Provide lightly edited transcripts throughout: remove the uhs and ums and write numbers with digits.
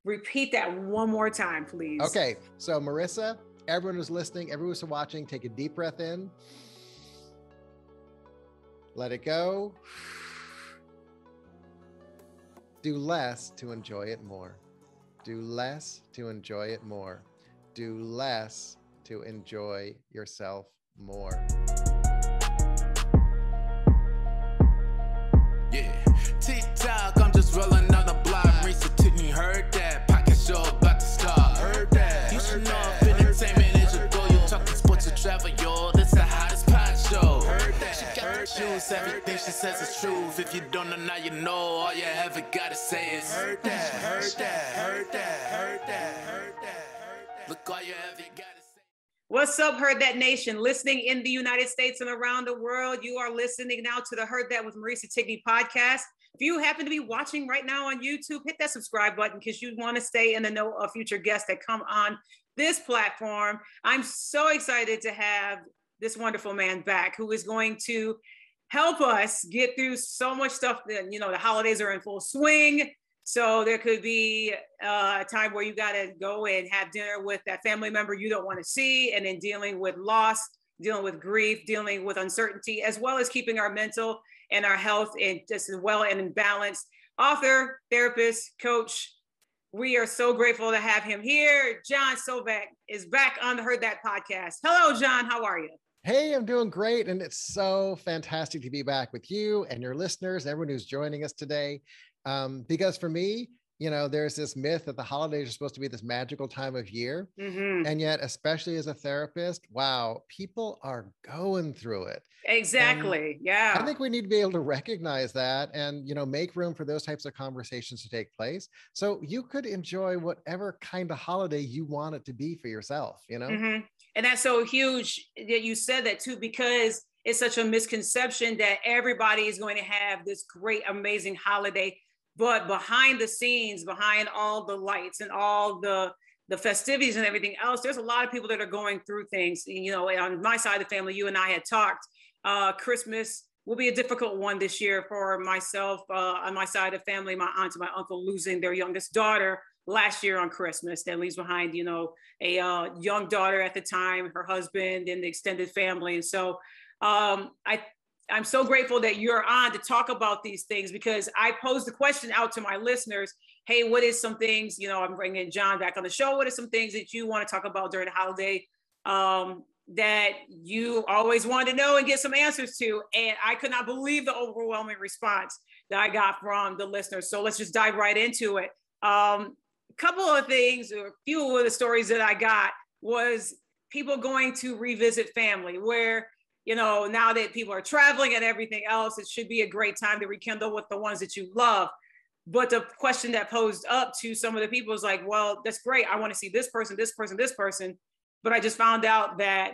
Repeat that one more time, please. Okay, so Marissa, everyone who's listening, everyone who's watching, take a deep breath in. Let it go. Do less to enjoy it more. Do less to enjoy it more. Do less to enjoy yourself more. Yeah, TikTok, I'm just rolling on the block. Marissa took me, heard that. Podcast show about to start. Heard that. You should know if entertainment is your goal. You talking sports or travel, yo. This the hottest pod show. Heard that. She got the juice, everything she says is truth. If you don't know, now you know. All you ever gotta say is heard that, heard that, heard that, heard that, heard that, heard that. Look, all you ever gotta say. What's up, Heard That Nation? Listening in the United States and around the world, you are listening now to the Heard That with Marissa Tigney podcast. If you happen to be watching right now on YouTube, hit that subscribe button because you want to stay in the know of future guests that come on this platform. I'm so excited to have this wonderful man back who is going to help us get through so much stuff that, the holidays are in full swing. So there could be a time where you got to go and have dinner with that family member you don't want to see, and then dealing with loss, dealing with grief, dealing with uncertainty, as well as keeping our mental and our health in just as well and in balance. Author, therapist, coach. We are so grateful to have him here. John Sobek is back on the Heard That podcast. Hello, John. How are you? Hey, I'm doing great. And it's so fantastic to be back with you and your listeners, everyone who's joining us today. Because for me, there's this myth that the holidays are supposed to be this magical time of year. Mm-hmm. And yet, especially as a therapist, wow, people are going through it. Exactly. And yeah. I think we need to be able to recognize that and, make room for those types of conversations to take place. So you could enjoy whatever kind of holiday you want it to be for yourself, Mm-hmm. And that's so huge that you said that too, because it's such a misconception that everybody is going to have this great, amazing holiday. But behind the scenes, behind all the lights and all the festivities and everything else, there's a lot of people that are going through things. On my side of the family, you and I had talked, Christmas will be a difficult one this year for myself. On my side of the family, my aunt and my uncle losing their youngest daughter last year on Christmas. That leaves behind, a young daughter at the time, her husband, and the extended family. And so I'm so grateful that you're on to talk about these things, because I posed the question out to my listeners. Hey, what is some things, I'm bringing John back on the show. What are some things that you want to talk about during the holiday that you always wanted to know and get some answers to? And I could not believe the overwhelming response that I got from the listeners. So let's just dive right into it. Couple of things, or a few of the stories that I got was people going to revisit family, where now that people are traveling and everything else, it should be a great time to rekindle with the ones that you love. But the question that posed up to some of the people is like, well, that's great. I want to see this person, this person, this person. But I just found out that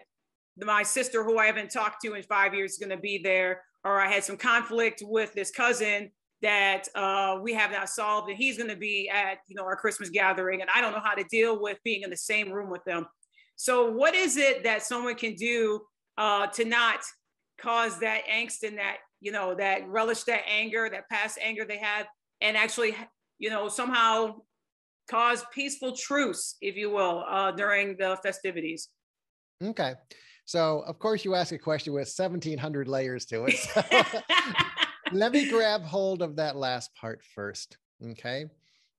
my sister, who I haven't talked to in 5 years, is going to be there. Or I had some conflict with this cousin that we have not solved, and he's going to be at, our Christmas gathering. And I don't know how to deal with being in the same room with them. So what is it that someone can do to not cause that angst and that, that relish, that anger, that past anger they had, and actually, somehow cause peaceful truce, if you will, during the festivities? Okay. So of course you ask a question with 1,700 layers to it. So let me grab hold of that last part first. Okay.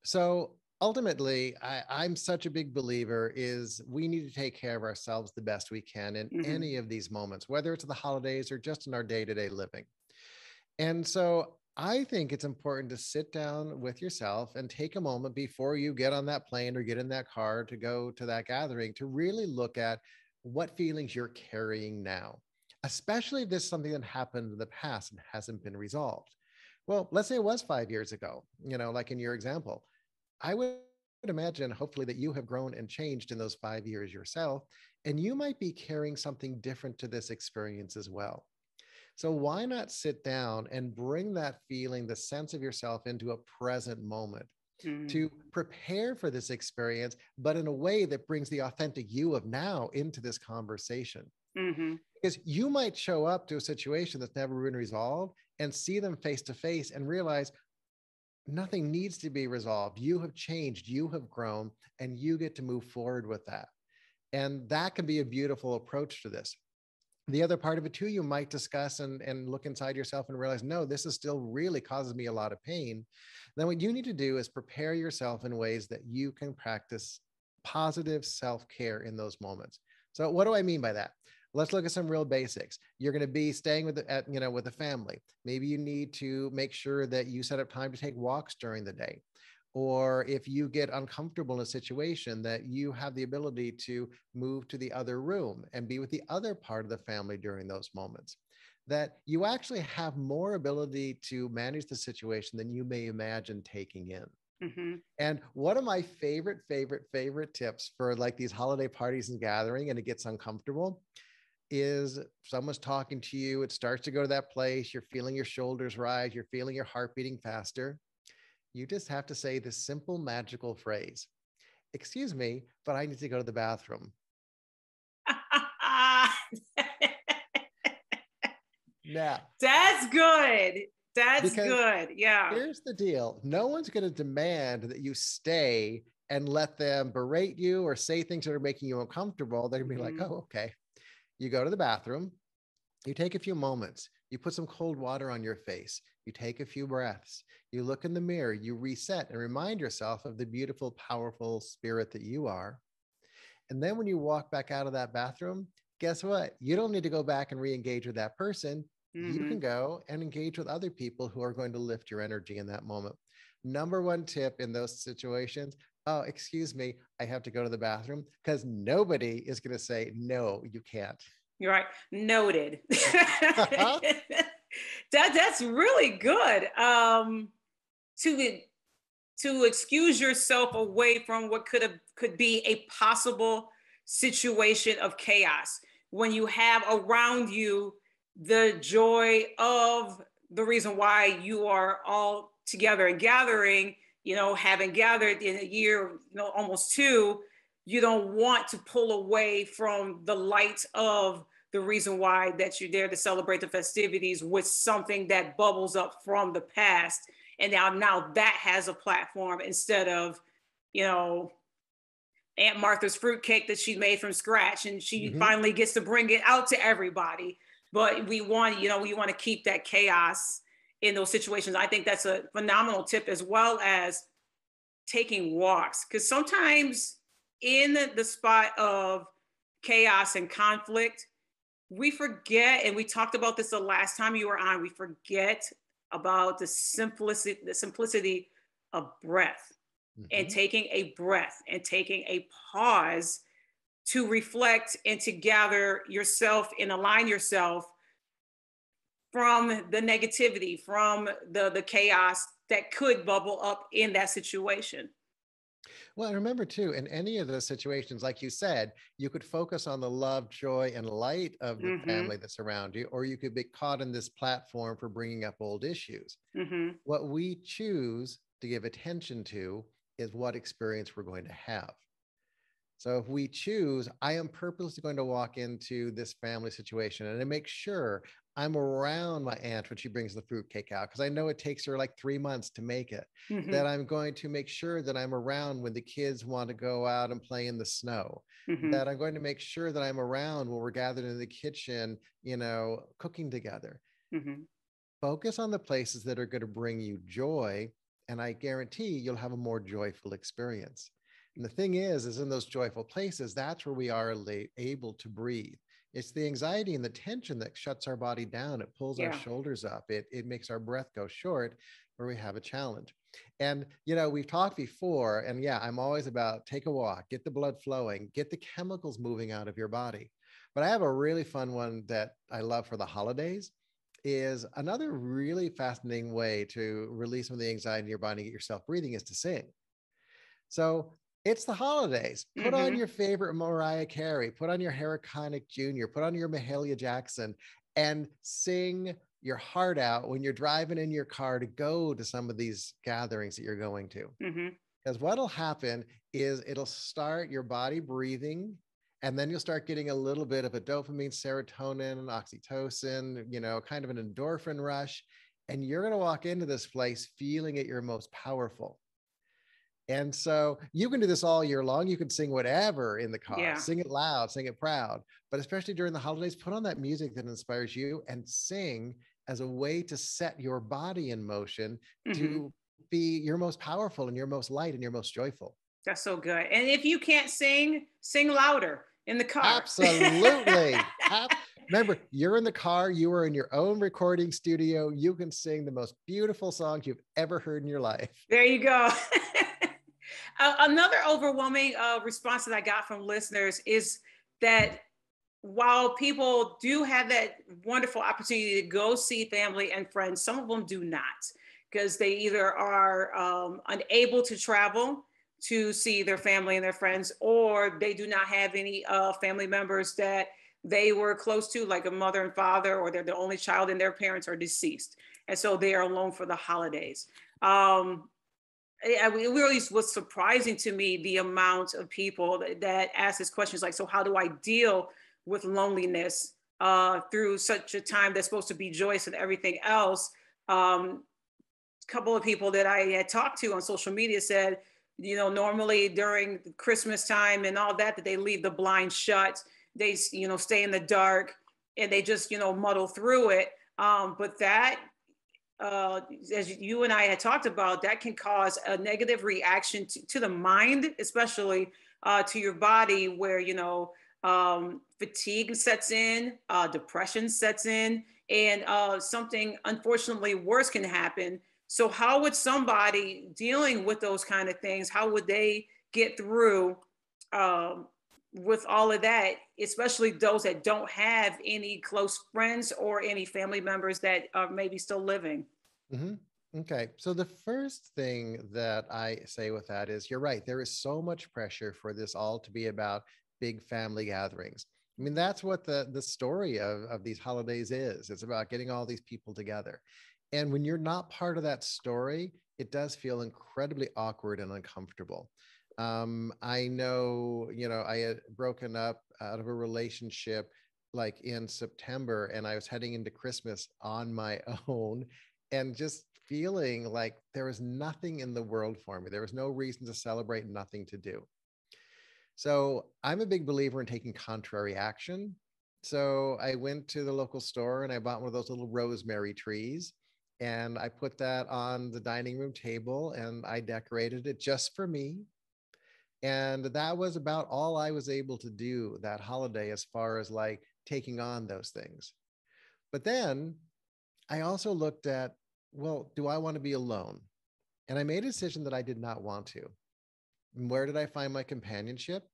So ultimately, I'm such a big believer is we need to take care of ourselves the best we can in any of these moments, whether it's the holidays or just in our day-to-day living. And so I think it's important to sit down with yourself and take a moment before you get on that plane or get in that car to go to that gathering to really look at what feelings you're carrying now, especially if this is something that happened in the past and hasn't been resolved. Well, let's say it was 5 years ago, like in your example. I would imagine, hopefully, that you have grown and changed in those 5 years yourself, and you might be carrying something different to this experience as well. So why not sit down and bring that feeling, the sense of yourself, into a present moment to prepare for this experience, but in a way that brings the authentic you of now into this conversation. Because you might show up to a situation that's never been resolved and see them face to face and realize, nothing needs to be resolved. You have changed, you have grown, and you get to move forward with that. And that can be a beautiful approach to this. The other part of it too, you might discuss and look inside yourself and realize, no, this is still really causes me a lot of pain. Then what you need to do is prepare yourself in ways that you can practice positive self-care in those moments. So what do I mean by that? Let's look at some real basics. You're going to be staying with with a family. Maybe you need to make sure that you set up time to take walks during the day. Or if you get uncomfortable in a situation, that you have the ability to move to the other room and be with the other part of the family during those moments. That you actually have more ability to manage the situation than you may imagine taking in. Mm-hmm. And one of my favorite tips for like these holiday parties and gathering, and it gets uncomfortable, is someone's talking to you. It starts to go to that place. You're feeling your shoulders rise. You're feeling your heart beating faster. You just have to say this simple magical phrase: excuse me, but I need to go to the bathroom. Now, that's good. That's good. Yeah. Here's the deal. No one's going to demand that you stay and let them berate you or say things that are making you uncomfortable. They're going to be like, oh, okay. You go to the bathroom. You take a few moments. You put some cold water on your face. You take a few breaths. You look in the mirror. You reset and remind yourself of the beautiful, powerful spirit that you are. And then when you walk back out of that bathroom, guess what? You don't need to go back and re-engage with that person. You can go and engage with other people who are going to lift your energy in that moment. Number one tip in those situations: oh, excuse me, I have to go to the bathroom, because nobody is going to say, no, you can't. You're right. Noted. That's really good. To excuse yourself away from what could be a possible situation of chaos when you have around you the joy of the reason why you are all together and gathering, having gathered in a year, almost two. You don't want to pull away from the light of the reason why that you're there to celebrate the festivities with something that bubbles up from the past. And now that has a platform instead of, Aunt Martha's fruitcake that she made from scratch, and she finally gets to bring it out to everybody. But we want to keep that chaos in those situations. I think that's a phenomenal tip, as well as taking walks. Because sometimes in the spot of chaos and conflict, we forget, and we talked about this the last time you were on, we forget about the simplicity of breath, and taking a breath and taking a pause to reflect and to gather yourself and align yourself from the negativity, from the chaos that could bubble up in that situation. Well, remember too, in any of those situations, like you said, you could focus on the love, joy, and light of the family that's around you, or you could be caught in this platform for bringing up old issues. What we choose to give attention to is what experience we're going to have. So if we choose, I am purposely going to walk into this family situation and I make sure I'm around my aunt when she brings the fruitcake out, because I know it takes her like 3 months to make it. That I'm going to make sure that I'm around when the kids want to go out and play in the snow. That I'm going to make sure that I'm around when we're gathered in the kitchen, cooking together. Focus on the places that are going to bring you joy, and I guarantee you'll have a more joyful experience. And the thing is in those joyful places, that's where we are able to breathe. It's the anxiety and the tension that shuts our body down. It pulls our shoulders up. It makes our breath go short, where we have a challenge. And, we've talked before, and I'm always about take a walk, get the blood flowing, get the chemicals moving out of your body. But I have a really fun one that I love for the holidays. Is another really fascinating way to release some of the anxiety in your body and get yourself breathing is to sing. So it's the holidays. Put on your favorite Mariah Carey, put on your Harry Connick Jr., put on your Mahalia Jackson, and sing your heart out when you're driving in your car to go to some of these gatherings that you're going to. Because what'll happen is it'll start your body breathing, and then you'll start getting a little bit of a dopamine, serotonin, and oxytocin, kind of an endorphin rush. and you're going to walk into this place feeling at your most powerful. And so you can do this all year long. You can sing whatever in the car, Yeah. sing it loud, sing it proud, but especially during the holidays, put on that music that inspires you and sing as a way to set your body in motion to be your most powerful and your most light and your most joyful. That's so good. And if you can't sing, sing louder in the car. Absolutely. Remember, you're in the car, you are in your own recording studio. You can sing the most beautiful songs you've ever heard in your life. There you go. Another overwhelming response that I got from listeners is that while people do have that wonderful opportunity to go see family and friends, some of them do not, because they either are unable to travel to see their family and their friends, or they do not have any family members that they were close to, like a mother and father, or they're the only child and their parents are deceased. And so they are alone for the holidays. It really was surprising to me, the amount of people that ask this question, like, so how do I deal with loneliness through such a time that's supposed to be joyous and everything else? A couple of people that I had talked to on social media said, normally during Christmas time and all that they leave the blinds shut, they, stay in the dark and they just, muddle through it. But that, as you and I had talked about, that can cause a negative reaction to the mind, especially to your body, where, fatigue sets in, depression sets in, and something unfortunately worse can happen. So how would somebody dealing with those kind of things, how would they get through with all of that, especially those that don't have any close friends or any family members that are maybe still living? Okay. So the first thing that I say with that is, you're right. There is so much pressure for this all to be about big family gatherings. I mean, that's what the story of these holidays is. It's about getting all these people together. And when you're not part of that story, it does feel incredibly awkward and uncomfortable. I know, I had broken up out of a relationship like in September, and I was heading into Christmas on my own and just feeling like there was nothing in the world for me. There was no reason to celebrate, nothing to do. So I'm a big believer in taking contrary action. So I went to the local store and I bought one of those little rosemary trees, and I put that on the dining room table and I decorated it just for me. And that was about all I was able to do that holiday as far as like taking on those things. But then I also looked at, well, do I want to be alone? And I made a decision that I did not want to. And where did I find my companionship?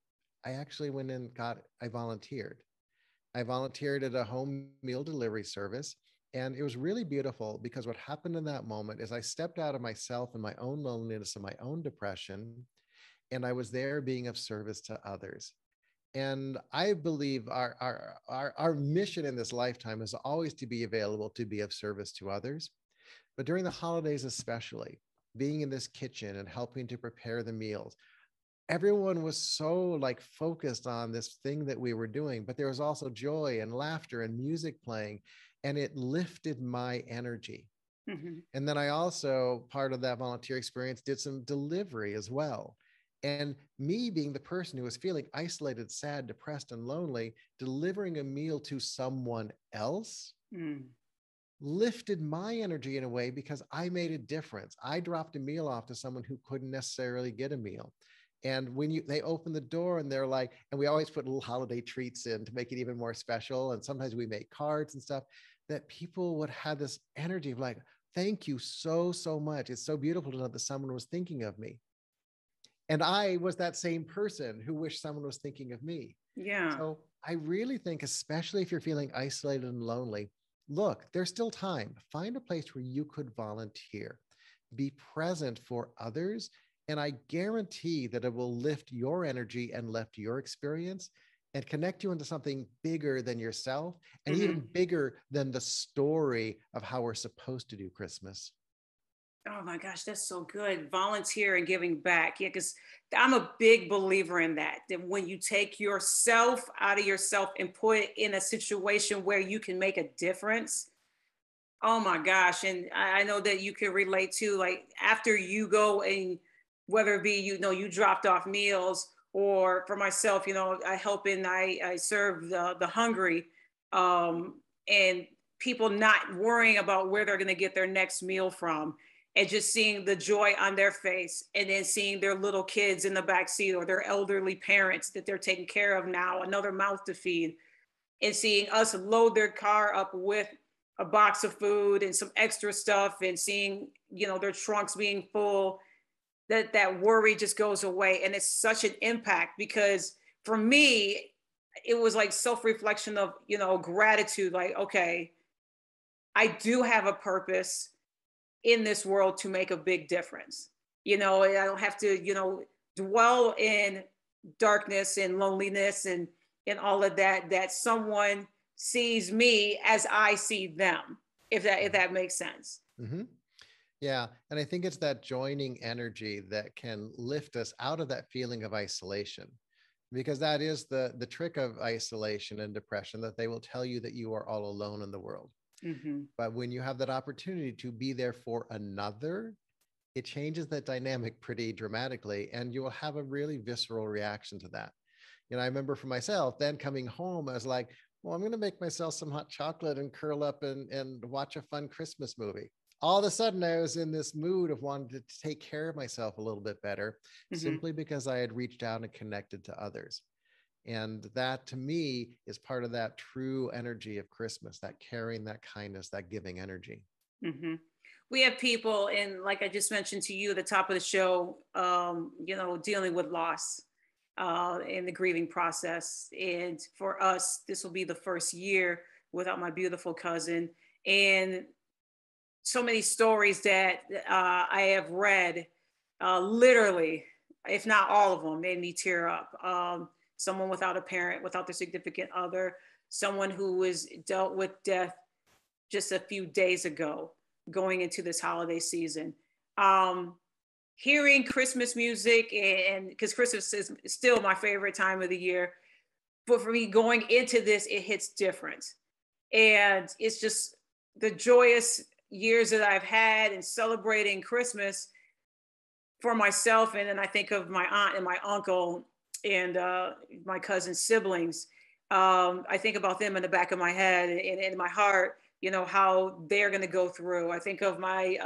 I actually went and I volunteered. I volunteered at a home meal delivery service. And it was really beautiful, because what happened in that moment is I stepped out of myself and my own loneliness and my own depression, and I was there being of service to others. And I believe our mission in this lifetime is always to be available to be of service to others. But during the holidays, especially, being in this kitchen and helping to prepare the meals, everyone was so like focused on this thing that we were doing, but there was also joy and laughter and music playing, and it lifted my energy. And then I also, part of that volunteer experience, did some delivery as well. And me being the person who was feeling isolated, sad, depressed, and lonely, delivering a meal to someone else lifted my energy in a way, because I made a difference. I dropped a meal off to someone who couldn't necessarily get a meal. And when they open the door and they're like, and we always put little holiday treats in to make it even more special. And sometimes we make cards and stuff, that people would have this energy of like, thank you so, so much. It's so beautiful to know that someone was thinking of me. And I was that same person who wished someone was thinking of me. Yeah. So I really think, especially if you're feeling isolated and lonely, look, there's still time. Find a place where you could volunteer. Be present for others. And I guarantee that it will lift your energy and lift your experience and connect you into something bigger than yourself, and even bigger than the story of how we're supposed to do Christmas. Oh my gosh, that's so good. Volunteer and giving back. Yeah, because I'm a big believer in that when you take yourself out of yourself and put it in a situation where you can make a difference, Oh my gosh. And I know that you can relate to, like, after you go and whether it be, you dropped off meals, or for myself, I help and I serve the hungry, and people not worrying about where they're going to get their next meal from, and just seeing the joy on their face, and then seeing their little kids in the back seat, or their elderly parents that they're taking care of now, another mouth to feed, and seeing us load their car up with a box of food and some extra stuff, and seeing, their trunks being full, that worry just goes away. And it's such an impact, because for me, it was like self-reflection of, gratitude, like, okay, I do have a purpose in this world to make a big difference. I don't have to, dwell in darkness and loneliness and all of that, that someone sees me as I see them, if that makes sense. Mm-hmm. Yeah. And I think it's that joining energy that can lift us out of that feeling of isolation, because that is the trick of isolation and depression, that they will tell you that you are all alone in the world. Mm-hmm. But when you have that opportunity to be there for another, it changes that dynamic pretty dramatically, and you will have a really visceral reaction to that. I remember for myself, then coming home, I was like, well, I'm going to make myself some hot chocolate and curl up and watch a fun Christmas movie. All of a sudden, I was in this mood of wanting to take care of myself a little bit better, Mm-hmm. simply because I had reached out and connected to others. And that, to me, is part of that true energy of Christmas, that caring, that kindness, that giving energy. Mm-hmm. We have people, and like I just mentioned to you at the top of the show, dealing with loss in the grieving process. And for us, this will be the first year without my beautiful cousin. And so many stories that I have read, literally, if not all of them, made me tear up. Someone without a parent, without their significant other, someone who was dealt with death just a few days ago, going into this holiday season. Hearing Christmas music, and because Christmas is still my favorite time of the year, but for me going into this, it hits different. And it's just the joyous years that I've had in celebrating Christmas for myself. And then I think of my aunt and my uncle and my cousin's siblings. I think about them in the back of my head and in my heart, how they're going to go through. I think of my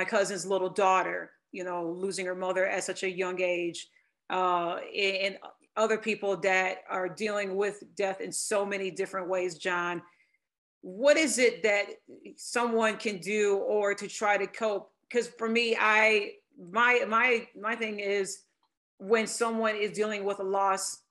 cousin's little daughter, losing her mother at such a young age, and other people that are dealing with death in so many different ways. John, what is it that someone can do or to try to cope? Because for me, my thing is, when someone is dealing with a loss,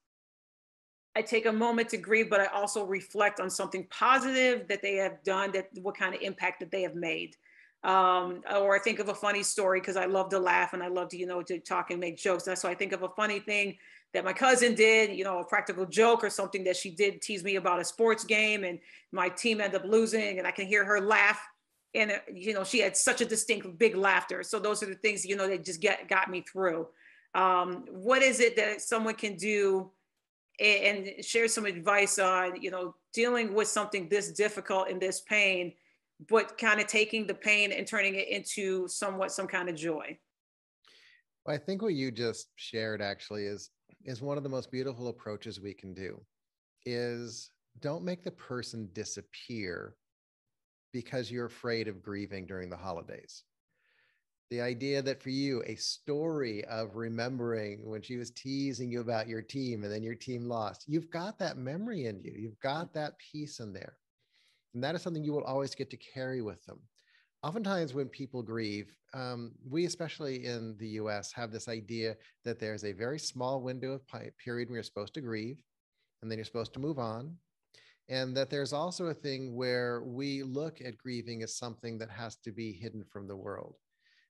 I take a moment to grieve, but I also reflect on something positive that they have done, that what kind of impact that they have made. Or I think of a funny story, because I love to laugh and I love to, to talk and make jokes. So I think of a funny thing that my cousin did, a practical joke or something that she did, tease me about a sports game, and my team ended up losing, and I can hear her laugh. And, she had such a distinct big laughter. So those are the things, that just got me through. What is it that someone can do, and share some advice on, dealing with something this difficult and this pain, but kind of taking the pain and turning it into some kind of joy? Well, I think what you just shared actually is one of the most beautiful approaches we can do. Is don't make the person disappear because you're afraid of grieving during the holidays. The idea that for you, a story of remembering when she was teasing you about your team and then your team lost, you've got that memory in you. You've got that piece in there. And that is something you will always get to carry with them. Oftentimes when people grieve, we, especially in the US, have this idea that there's a very small window of period when you're supposed to grieve, and then you're supposed to move on. And that there's also a thing where we look at grieving as something that has to be hidden from the world.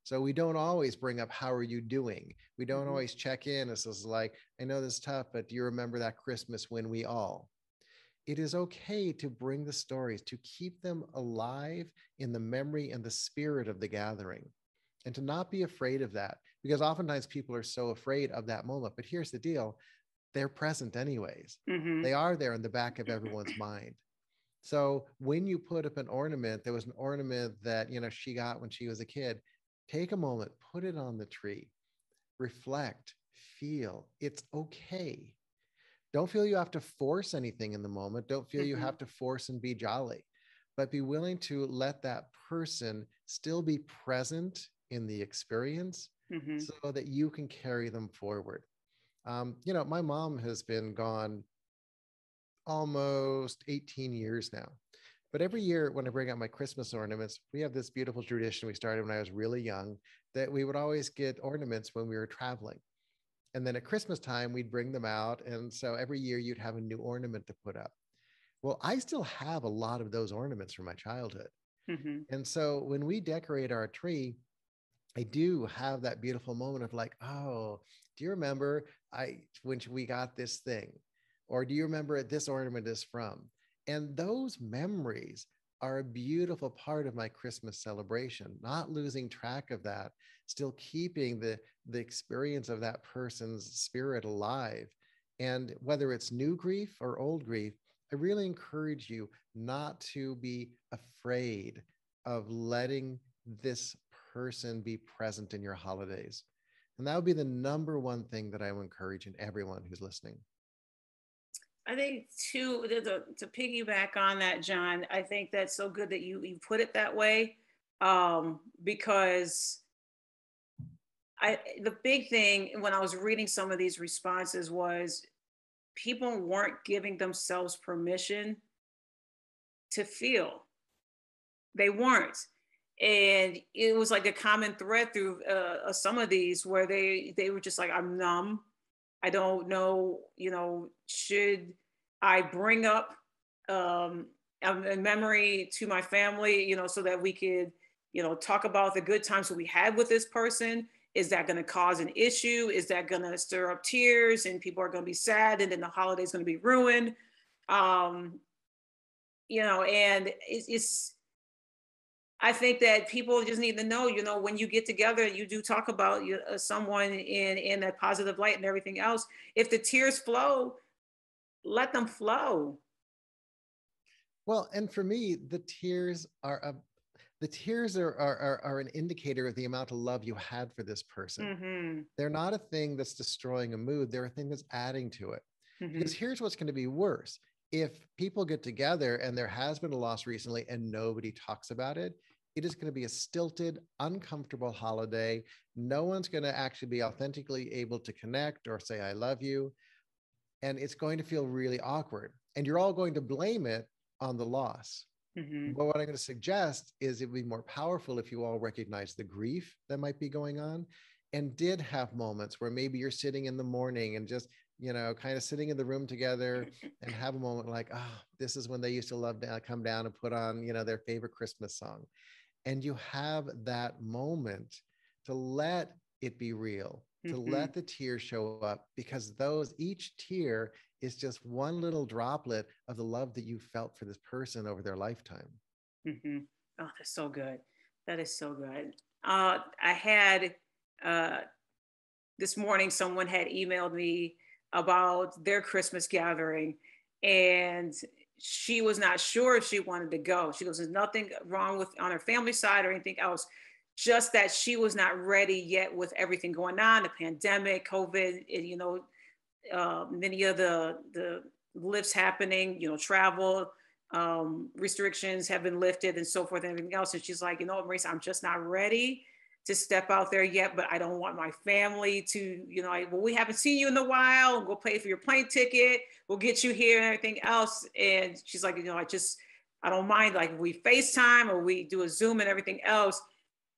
So we don't always bring up, how are you doing? We don't always check in. It's just like, I know this is tough, but do you remember that Christmas when we all? It is okay to bring the stories, to keep them alive in the memory and the spirit of the gathering, and to not be afraid of that, because oftentimes people are so afraid of that moment. But here's the deal. They're present anyways. Mm-hmm. They are there in the back of everyone's mind. So when you put up an ornament, there was an ornament that, she got when she was a kid. Take a moment, put it on the tree, reflect, feel. It's okay. Don't feel you have to force anything in the moment. Don't feel you Mm-hmm. have to force and be jolly, but be willing to let that person still be present in the experience Mm-hmm. so that you can carry them forward. My mom has been gone almost 18 years now. But every year when I bring out my Christmas ornaments, we have this beautiful tradition we started when I was really young that we would always get ornaments when we were traveling. And then at Christmas time, we'd bring them out. And so every year you'd have a new ornament to put up. Well, I still have a lot of those ornaments from my childhood. Mm-hmm. And so when we decorate our tree, I do have that beautiful moment of like, oh, do you remember when we got this thing? Or do you remember this ornament is from? And those memories are a beautiful part of my Christmas celebration, not losing track of that, still keeping the experience of that person's spirit alive. And whether it's new grief or old grief, I really encourage you not to be afraid of letting this person be present in your holidays. And that would be the number one thing that I would encourage in everyone who's listening. I think too, to piggyback on that, John, I think that's so good that you put it that way, because the big thing when I was reading some of these responses was people weren't giving themselves permission to feel. They weren't. And it was like a common thread through some of these where they were just like, I'm numb. I don't know, should I bring up a memory to my family, so that we could, talk about the good times that we had with this person? Is that going to cause an issue? Is that going to stir up tears and people are going to be sad and then the holiday's going to be ruined? And it's I think that people just need to know, when you get together, you do talk about someone in a positive light and everything else. If the tears flow, let them flow. Well, and for me, the tears are an indicator of the amount of love you had for this person. Mm-hmm. They're not a thing that's destroying a mood. They're a thing that's adding to it. Mm-hmm. Because here's what's going to be worse. If people get together and there has been a loss recently and nobody talks about it, it is going to be a stilted, uncomfortable holiday. No one's going to actually be authentically able to connect or say, I love you. And it's going to feel really awkward. And you're all going to blame it on the loss. Mm-hmm. But what I'm going to suggest is it would be more powerful if you all recognize the grief that might be going on and did have moments where maybe you're sitting in the morning and just, kind of sitting in the room together and have a moment like, oh, this is when they used to love to come down and put on, their favorite Christmas song. And you have that moment to let it be real, to Mm-hmm. let the tears show up, because each tear is just one little droplet of the love that you felt for this person over their lifetime. Mm-hmm. Oh, that's so good. That is so good. I had this morning, someone had emailed me about their Christmas gathering, and she was not sure if she wanted to go. She goes, there's nothing wrong with on her family side or anything else, just that she was not ready yet with everything going on, the pandemic, COVID, many of the lifts happening, travel restrictions have been lifted and so forth and everything else. And she's like, Marisa, I'm just not ready to step out there yet, but I don't want my family to, well, we haven't seen you in a while. We'll pay for your plane ticket. We'll get you here and everything else. And she's like, I don't mind, like if we FaceTime or we do a Zoom and everything else.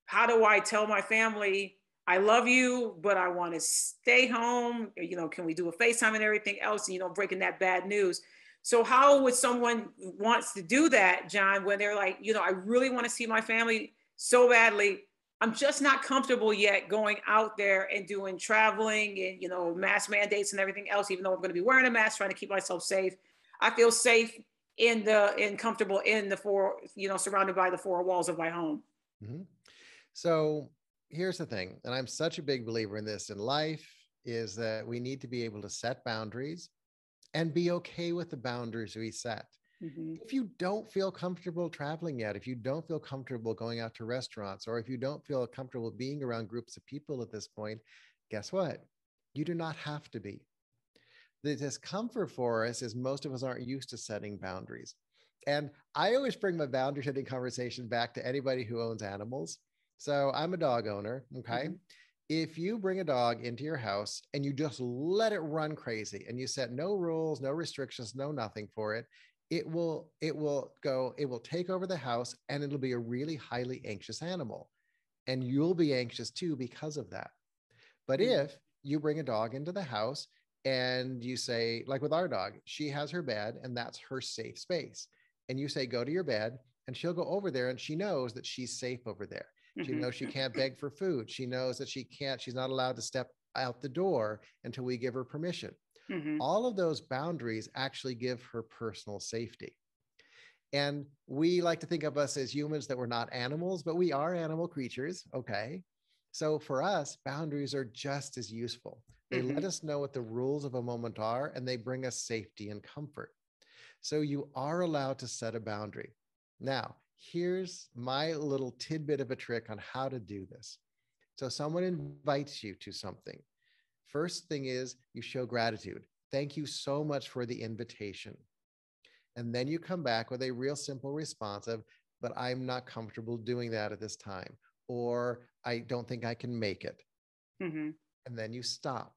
How do I tell my family, I love you, but I want to stay home? Can we do a FaceTime and everything else? Breaking that bad news. So how would someone wants to do that, John, when they're like, I really want to see my family so badly. I'm just not comfortable yet going out there and doing traveling and, mask mandates and everything else, even though I'm going to be wearing a mask, trying to keep myself safe. I feel safe and comfortable in the surrounded by the four walls of my home. Mm-hmm. So here's the thing, and I'm such a big believer in this in life, is that we need to be able to set boundaries and be okay with the boundaries we set. If you don't feel comfortable traveling yet, if you don't feel comfortable going out to restaurants, or if you don't feel comfortable being around groups of people at this point, guess what? You do not have to be. The discomfort for us is most of us aren't used to setting boundaries. And I always bring my boundary setting conversation back to anybody who owns animals. So I'm a dog owner, okay? If you bring a dog into your house and you just let it run crazy and you set no rules, no restrictions, no nothing for it, it will take over the house, and it'll be a really highly anxious animal. And you'll be anxious too because of that. But if you bring a dog into the house and you say, like with our dog, she has her bed and that's her safe space. And you say, go to your bed, and she'll go over there, and she knows that she's safe over there. She knows she can't beg for food. She knows that she's not allowed to step out the door until we give her permission. All of those boundaries actually give her personal safety. And we like to think of us as humans, that we're not animals, but we are animal creatures, okay? So for us, boundaries are just as useful. They let us know what the rules of a moment are, and they bring us safety and comfort. So you are allowed to set a boundary. Now, here's my little tidbit of a trick on how to do this. So someone invites you to something. First thing is you show gratitude. Thank you so much for the invitation. And then you come back with a real simple response of, but I'm not comfortable doing that at this time, or I don't think I can make it. And then you stop.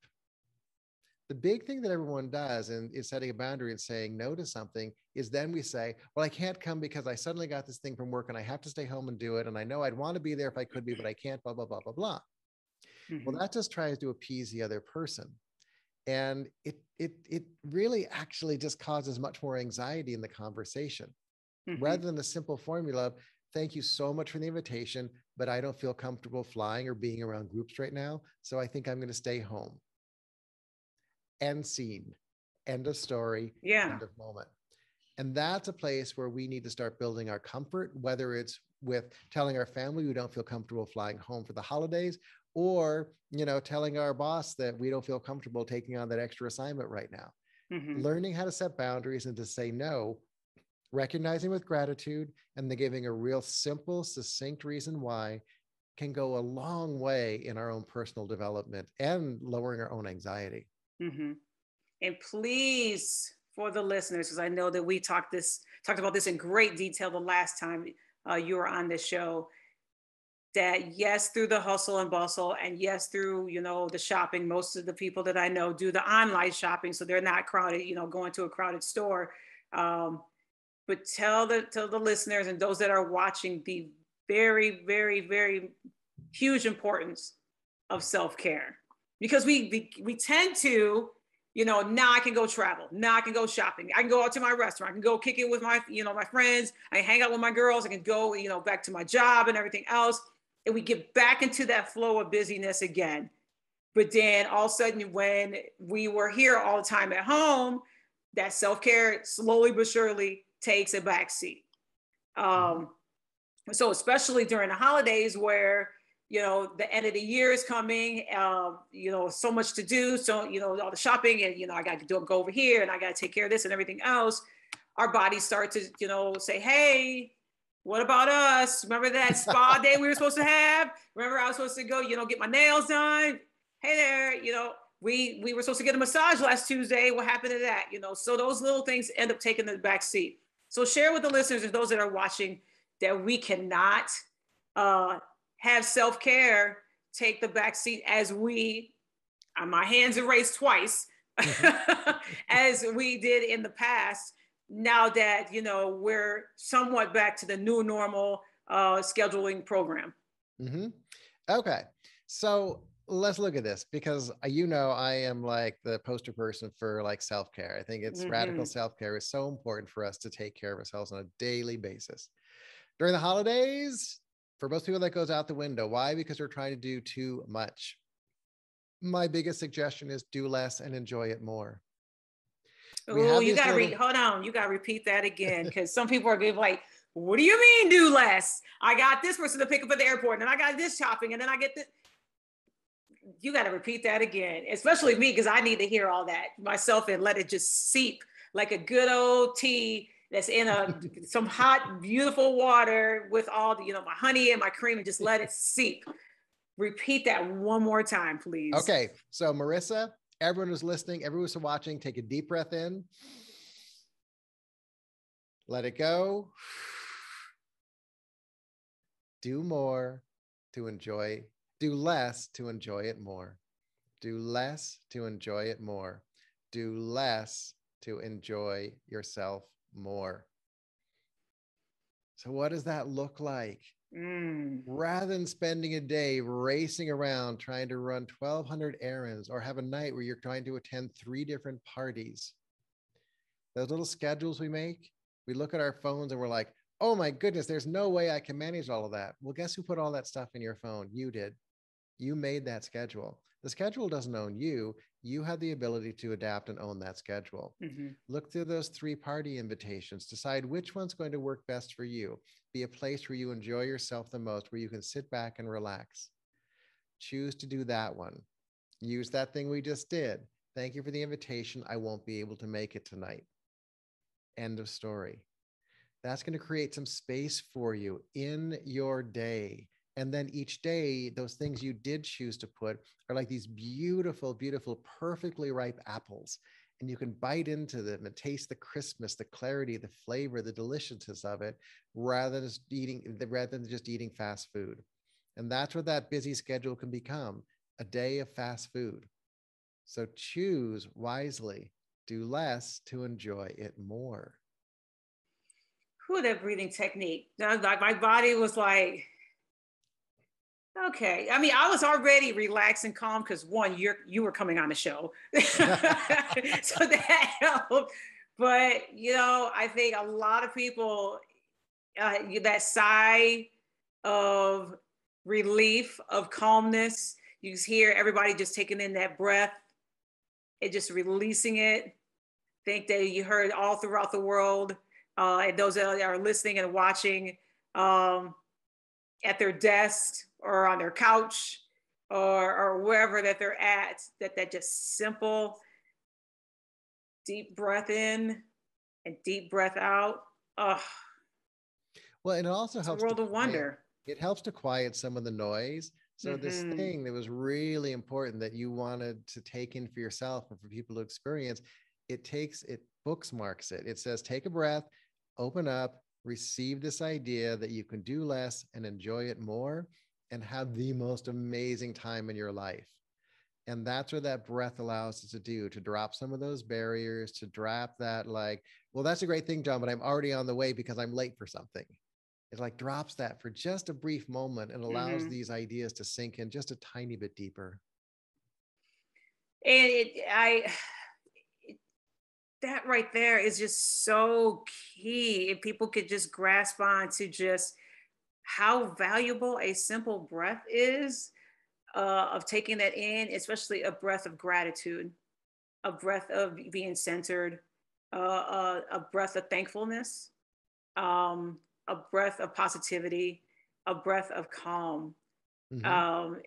The big thing that everyone does in setting a boundary and saying no to something is then we say, well, I can't come because I suddenly got this thing from work and I have to stay home and do it. And I know I'd want to be there if I could be, but I can't, blah, blah, blah, blah, blah. Well, that just tries to appease the other person. And it really actually just causes much more anxiety in the conversation, rather than a simple formula of, thank you so much for the invitation, but I don't feel comfortable flying or being around groups right now, so I think I'm going to stay home. End scene, end of story, end of moment. And that's a place where we need to start building our comfort, whether it's with telling our family we don't feel comfortable flying home for the holidays, or, telling our boss that we don't feel comfortable taking on that extra assignment right now. Learning how to set boundaries and to say no, recognizing with gratitude, and then giving a real simple, succinct reason why can go a long way in our own personal development and lowering our own anxiety. And please, for the listeners, because I know that we talked about this in great detail the last time you were on this show, that yes, through the hustle and bustle, and yes, through, the shopping, most of the people that I know do the online shopping, so they're not crowded, going to a crowded store. But tell the listeners and those that are watching the very, very, very huge importance of self-care, because we tend to, now I can go travel, now I can go shopping, I can go out to my restaurant, I can go kick it with my, my friends, I can hang out with my girls, I can go, back to my job and everything else. And we get back into that flow of busyness again. But then all of a sudden, when we were here all the time at home, that self-care slowly but surely takes a backseat. So especially during the holidays where, the end of the year is coming, so much to do. So, all the shopping and, I got to go over here and I got to take care of this and everything else. Our bodies start to, say, hey, what about us? Remember that spa day we were supposed to have? Remember I was supposed to go, get my nails done? Hey there, we were supposed to get a massage last Tuesday. What happened to that? So those little things end up taking the back seat. So share with the listeners and those that are watching that we cannot have self-care take the back seat as my hands are raised twice, as we did in the past. Now that, we're somewhat back to the new normal scheduling program. Okay. So let's look at this, because I am like the poster person for like self-care. I think it's radical self-care is so important for us to take care of ourselves on a daily basis. During the holidays, for most people, that goes out the window. Why? Because we're trying to do too much. My biggest suggestion is do less and enjoy it more. Oh, you got to hold on. You got to repeat that again, because some people are going to be like, what do you mean do less? I got this person to pick up at the airport, and I got this shopping, and then I get this. You got to repeat that again, especially me, because I need to hear all that myself and let it just seep like a good old tea that's in some hot, beautiful water with all the, my honey and my cream, and just let it seep. Repeat that one more time, please. Okay. So Marissa, everyone who's listening, everyone who's watching, take a deep breath in. Let it go. Do more to enjoy. Do less to enjoy it more. Do less to enjoy it more. Do less to enjoy yourself more. So what does that look like? Rather than spending a day racing around trying to run 1,200 errands, or have a night where you're trying to attend 3 different parties, those little schedules we make, we look at our phones and we're like, oh my goodness, there's no way I can manage all of that. Well, guess who put all that stuff in your phone? You did. You made that schedule. The schedule doesn't own you. You have the ability to adapt and own that schedule. Look through those 3 party invitations. Decide which one's going to work best for you. Be a place where you enjoy yourself the most, where you can sit back and relax. Choose to do that one. Use that thing we just did. Thank you for the invitation. I won't be able to make it tonight. End of story. That's going to create some space for you in your day. And then each day, those things you did choose to put are like these beautiful, beautiful, perfectly ripe apples. And you can bite into them and taste the crispness, the clarity, the flavor, the deliciousness of it, rather than just eating fast food. And that's what that busy schedule can become, a day of fast food. So choose wisely, do less to enjoy it more. Who, that breathing technique? Like my body was like, okay. I mean, I was already relaxed and calm because one, you were coming on the show. So that helped. But, I think a lot of people, that sigh of relief, of calmness, you just hear everybody just taking in that breath and just releasing it. I think that you heard all throughout the world, and those that are listening and watching, at their desk or on their couch or wherever that they're at, that just simple deep breath in and deep breath out. Oh, well, and it also helps. It's a world of wonder. It helps to quiet some of the noise. So this thing that was really important that you wanted to take in for yourself and for people to experience, it bookmarks it. It says, take a breath, open up, receive this idea that you can do less and enjoy it more and have the most amazing time in your life. And that's what that breath allows us to do, to drop some of those barriers, to drop that like, well, that's a great thing, John, but I'm already on the way because I'm late for something. It like drops that for just a brief moment and allows these ideas to sink in just a tiny bit deeper. And that right there is just so key. If people could just grasp on to just how valuable a simple breath is, of taking that in, especially a breath of gratitude, a breath of being centered, a breath of thankfulness, a breath of positivity, a breath of calm. The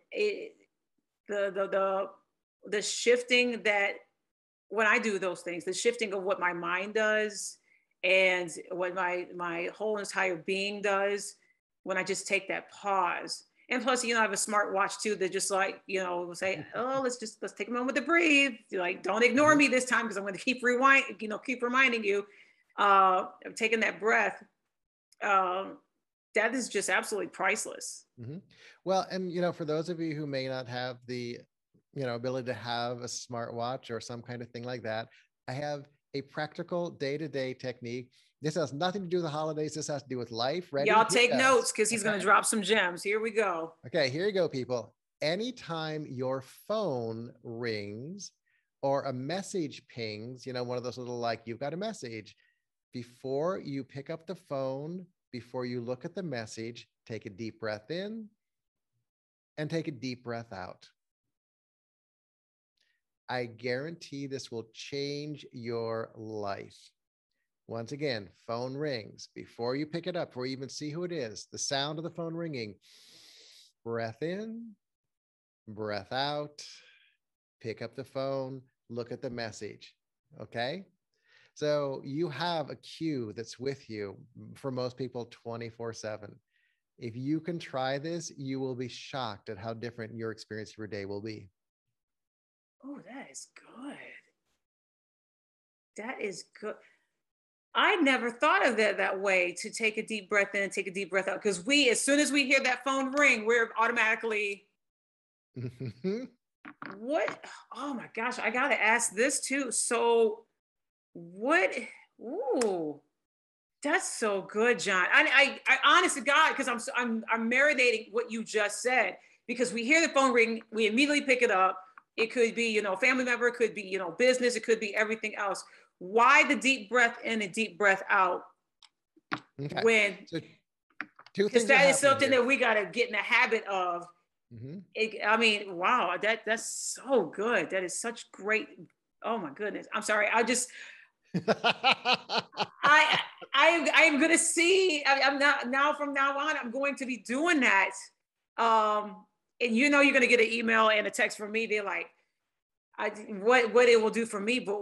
shifting that, when I do those things, the shifting of what my mind does and what my whole entire being does when I just take that pause. And plus, I have a smart watch too that just like, will say, oh, let's take a moment to breathe. Like, don't ignore me this time because I'm going to keep reminding you of taking that breath. That is just absolutely priceless. Well, and, for those of you who may not have the ability to have a smartwatch or some kind of thing like that, I have a practical day-to-day technique. This has nothing to do with the holidays. This has to do with life. Ready? Y'all take notes because he's going to drop some gems. Here we go. Okay, here you go, people. Anytime your phone rings or a message pings, one of those little like, you've got a message, before you pick up the phone, before you look at the message, take a deep breath in and take a deep breath out. I guarantee this will change your life. Once again, phone rings. Before you pick it up, before you even see who it is, the sound of the phone ringing, breath in, breath out, pick up the phone, look at the message. Okay? So you have a cue that's with you, for most people, 24/7. If you can try this, you will be shocked at how different your experience of your day will be. Oh, that is good. That is good. I never thought of that way, to take a deep breath in and take a deep breath out. Because as soon as we hear that phone ring, we're automatically, what? Oh my gosh, I got to ask this too. So what? Ooh, that's so good, John. I honest to God, because I'm marinating what you just said, because we hear the phone ring, we immediately pick it up. It could be, family member, it could be, business, it could be everything else. Why the deep breath in and deep breath out? Okay. When, So two because things that is something here. that we got to get in the habit of. I mean, wow, that's so good. That is such great. Oh my goodness. I'm sorry. I'm going to see, I'm not, now from now on, I'm going to be doing that. And you're going to get an email and a text from me. They're like, what it will do for me, but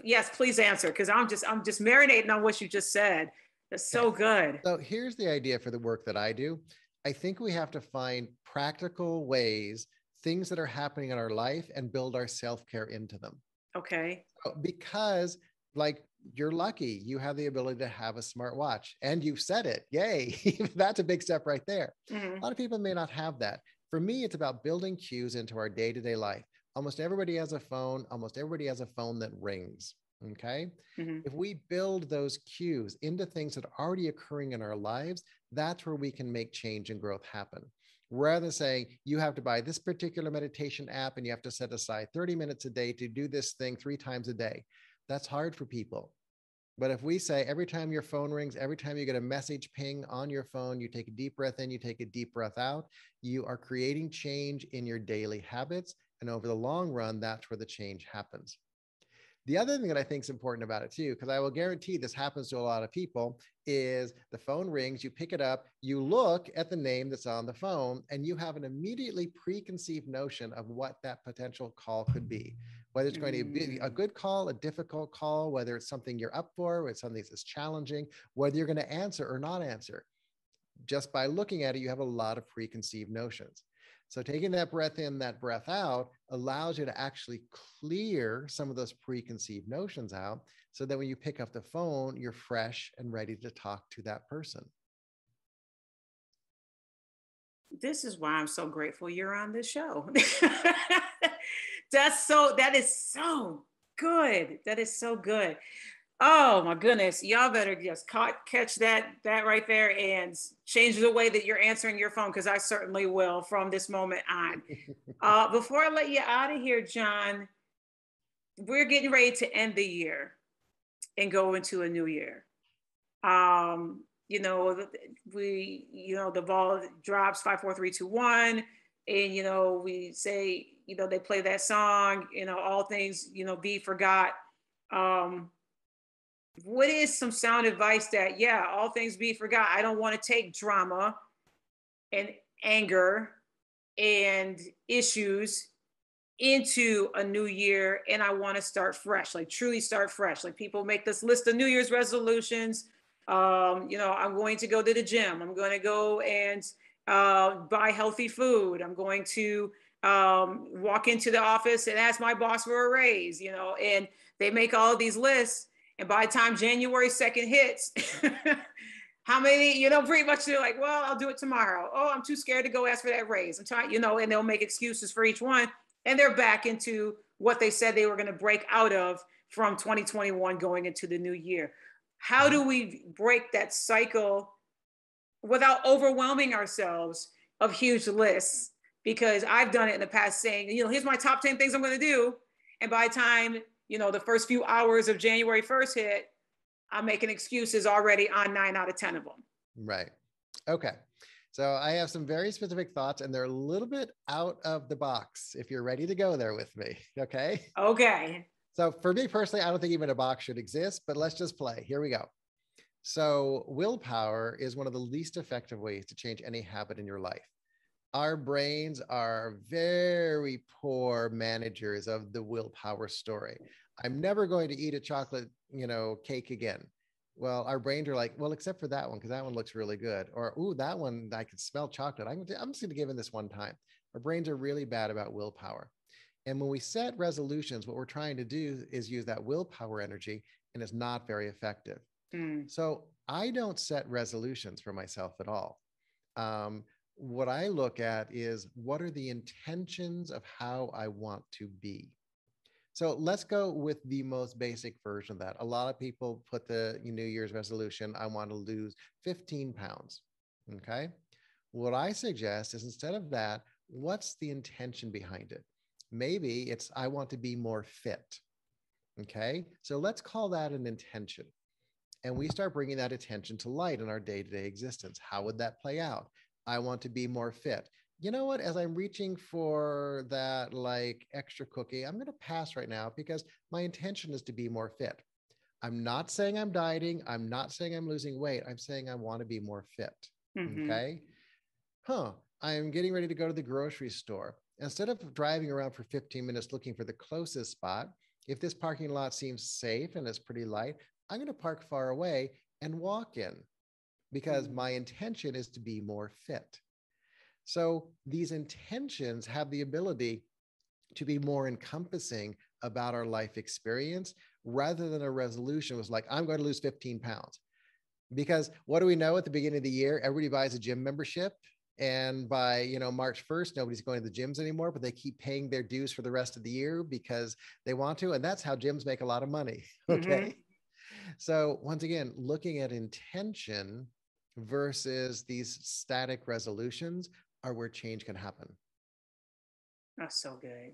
yes, please answer, because I'm just marinating on what you just said. That's so good. So here's the idea for the work that I do. I think we have to find practical ways, things that are happening in our life, and build our self-care into them. Okay. Because like, you're lucky you have the ability to have a smartwatch, and you've said it. Yay. That's a big step right there. A lot of people may not have that. For me, it's about building cues into our day-to-day life. Almost everybody has a phone. Almost everybody has a phone that rings. Okay. If we build those cues into things that are already occurring in our lives, that's where we can make change and growth happen. Rather than saying you have to buy this particular meditation app and you have to set aside 30 minutes a day to do this thing 3 times a day. That's hard for people. But if we say every time your phone rings, every time you get a message ping on your phone, you take a deep breath in, you take a deep breath out, you are creating change in your daily habits. And over the long run, that's where the change happens. The other thing that I think is important about it too, because I will guarantee this happens to a lot of people, is the phone rings, you pick it up, you look at the name that's on the phone, and you have an immediately preconceived notion of what that potential call could be. Whether it's going to be a good call, a difficult call, whether it's something you're up for, whether it's something that's challenging, whether you're going to answer or not answer. Just by looking at it, you have a lot of preconceived notions. So taking that breath in, that breath out allows you to actually clear some of those preconceived notions out, so that when you pick up the phone, you're fresh and ready to talk to that person. This is why I'm so grateful you're on this show. That is so good. That is so good. Oh my goodness. Y'all better just catch that right there and change the way that you're answering your phone, because I certainly will from this moment on. Before I let you out of here, John, we're getting ready to end the year and go into a new year. The ball drops 5, 4, 3, 2, 1. And, we say, they play that song, all things, be forgot. What is some sound advice that, all things be forgot? I don't want to take drama and anger and issues into a new year, and I want to start fresh, like truly start fresh. Like people make this list of New Year's resolutions. I'm going to go to the gym. I'm going to go and buy healthy food. I'm going to walk into the office and ask my boss for a raise, and they make all of these lists. And by the time January 2nd hits, how many, pretty much they're like, well, I'll do it tomorrow. Oh, I'm too scared to go ask for that raise. I'm trying, and they'll make excuses for each one. And they're back into what they said they were going to break out of from 2021 going into the new year. How do we break that cycle without overwhelming ourselves of huge lists? Because I've done it in the past saying, here's my top 10 things I'm going to do. And by the time, the first few hours of January 1st hit, I'm making excuses already on 9 out of 10 of them. Right. Okay. So I have some very specific thoughts, and they're a little bit out of the box if you're ready to go there with me. Okay. Okay. So for me personally, I don't think even a box should exist, but let's just play. Here we go. So willpower is one of the least effective ways to change any habit in your life. Our brains are very poor managers of the willpower story. I'm never going to eat a chocolate, cake again. Well, our brains are like, well, except for that one, because that one looks really good. Or, ooh, that one, I can smell chocolate. I'm just going to give in this one time. Our brains are really bad about willpower. And when we set resolutions, what we're trying to do is use that willpower energy, and it's not very effective. So I don't set resolutions for myself at all. What I look at is, what are the intentions of how I want to be? So let's go with the most basic version of that. A lot of people put the New Year's resolution, I want to lose 15 pounds. Okay. What I suggest is, instead of that, what's the intention behind it? Maybe it's, I want to be more fit. Okay. So let's call that an intention. And we start bringing that attention to light in our day-to-day existence. How would that play out? I want to be more fit. You know what? As I'm reaching for that like extra cookie, I'm going to pass right now because my intention is to be more fit. I'm not saying I'm dieting. I'm not saying I'm losing weight. I'm saying I want to be more fit. Okay. I'm getting ready to go to the grocery store. Instead of driving around for 15 minutes looking for the closest spot, if this parking lot seems safe and it's pretty light, I'm going to park far away and walk in, because my intention is to be more fit. So these intentions have the ability to be more encompassing about our life experience, rather than a resolution was like, I'm going to lose 15 pounds. Because what do we know at the beginning of the year? Everybody buys a gym membership. And by, March 1st, nobody's going to the gyms anymore, but they keep paying their dues for the rest of the year because they want to. And that's how gyms make a lot of money. Okay. So once again, looking at intention versus these static resolutions are where change can happen. That's so good.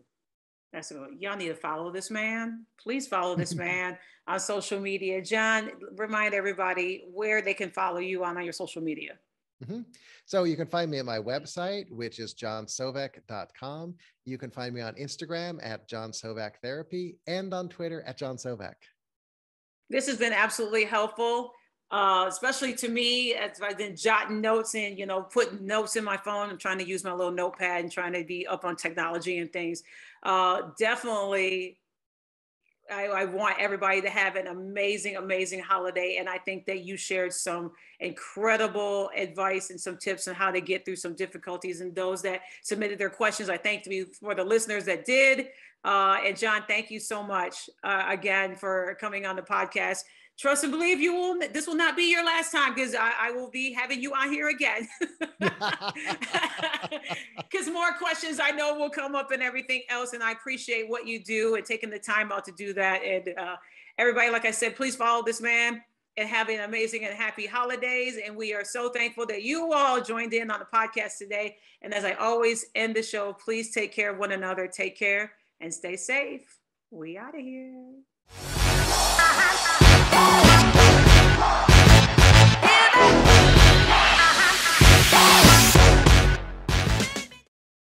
That's so good. Y'all need to follow this man. Please follow this man on social media. John, remind everybody where they can follow you on your social media. So you can find me at my website, which is johnsovec.com. You can find me on Instagram at John Sovec Therapy, and on Twitter at John Sovec. This has been absolutely helpful, especially to me, as I've been jotting notes and, putting notes in my phone. I'm trying to use my little notepad and trying to be up on technology and things. Definitely, I want everybody to have an amazing, amazing holiday. And I think that you shared some incredible advice and some tips on how to get through some difficulties. And those that submitted their questions, I thank you for the listeners that did. And John, thank you so much again for coming on the podcast. Trust and believe this will not be your last time, because I will be having you on here again. Because more questions I know will come up and everything else. And I appreciate what you do and taking the time out to do that. And everybody, like I said, please follow this man and have an amazing and happy holidays. And we are so thankful that you all joined in on the podcast today. And as I always end the show, please take care of one another. Take care and stay safe. We out of here.